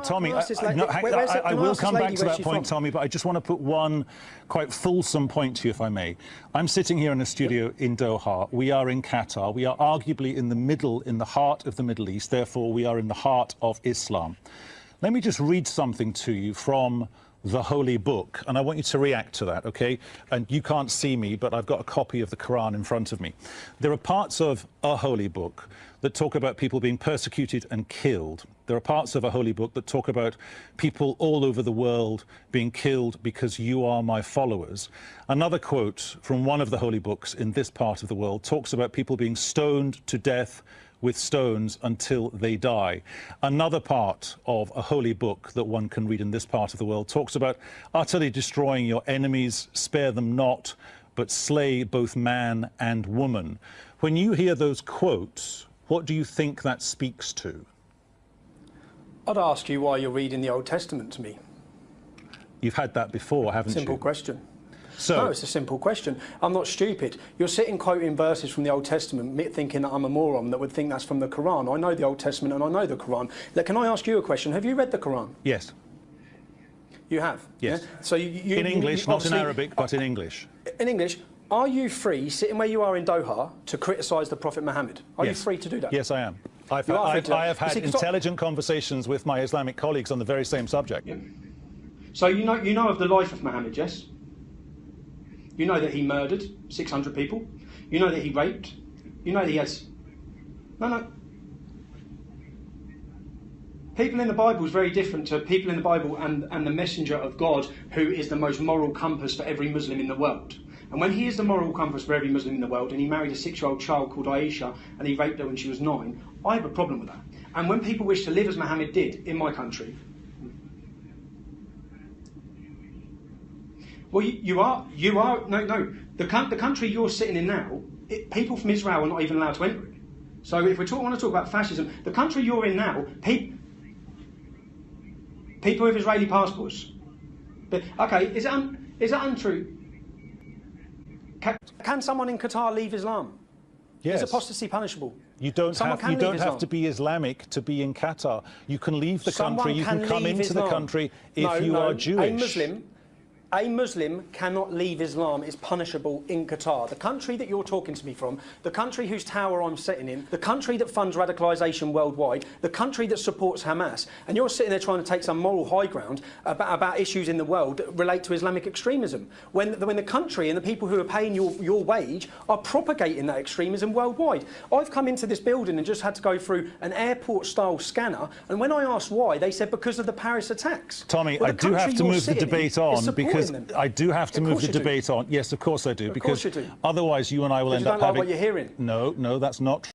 Tommy, I will come back to that point, Tommy, but I just want to put one quite fulsome point to you, if I may. I'm sitting here in a studio in Doha. We are in Qatar. We are arguably in the heart of the Middle East. Therefore, we are in the heart of Islam. Let me just read something to you from the Holy Book, and I want you to react to that, OK? And you can't see me, but I've got a copy of the Quran in front of me. There are parts of a Holy Book that talk about people being persecuted and killed. There are parts of a Holy Book that talk about people all over the world being killed because you are my followers. Another quote from one of the Holy Books in this part of the world talks about people being stoned to death with stones until they die. Another part of a holy book that one can read in this part of the world talks about utterly destroying your enemies, spare them not, but slay both man and woman. When you hear those quotes, what do you think that speaks to? I'd ask you why you're reading the Old Testament to me. You've had that before, haven't you? Simple question. So, no, it's a simple question. I'm not stupid. You're sitting quoting verses from the Old Testament, thinking that I'm a moron that would think that's from the Quran. I know the Old Testament and I know the Quran. Can I ask you a question? Have you read the Quran? Yes. You have? Yes. Yeah? So in English, not in Arabic, but in English. In English. Are you free, sitting where you are in Doha, to criticise the Prophet Muhammad? Are you free to do that? Yes, I am. I have had intelligent conversations with my Islamic colleagues on the very same subject. Yeah. So you know of the life of Muhammad, yes? You know that he murdered 600 people. You know that he raped. You know that he has... No. People in the Bible is very different to people in the Bible and the messenger of God, who is the most moral compass for every Muslim in the world. And when he is the moral compass for every Muslim in the world, and he married a 6-year-old child called Aisha, and he raped her when she was 9, I have a problem with that. And when people wish to live as Muhammad did in my country, well, no. The country you're sitting in now, people from Israel are not even allowed to enter it. So if we want to talk about fascism, the country you're in now, people with Israeli passports. But okay, is that untrue? Can someone in Qatar leave Islam? Yes. Is apostasy punishable? You don't have to be Islamic to be in Qatar. You can leave the country. You can come into the country if you are Jewish. A Muslim cannot leave Islam. Is punishable in Qatar. The country that you're talking to me from, the country whose tower I'm sitting in, the country that funds radicalisation worldwide, the country that supports Hamas, and you're sitting there trying to take some moral high ground about issues in the world that relate to Islamic extremism, when the country and the people who are paying your wage are propagating that extremism worldwide. I've come into this building and just had to go through an airport-style scanner, and when I asked why, they said because of the Paris attacks. Tommy, I do have to move the debate on because I do have to move the debate on. Yes, of course I do. Because otherwise you and I will end up having... what you're hearing. No, that's not true.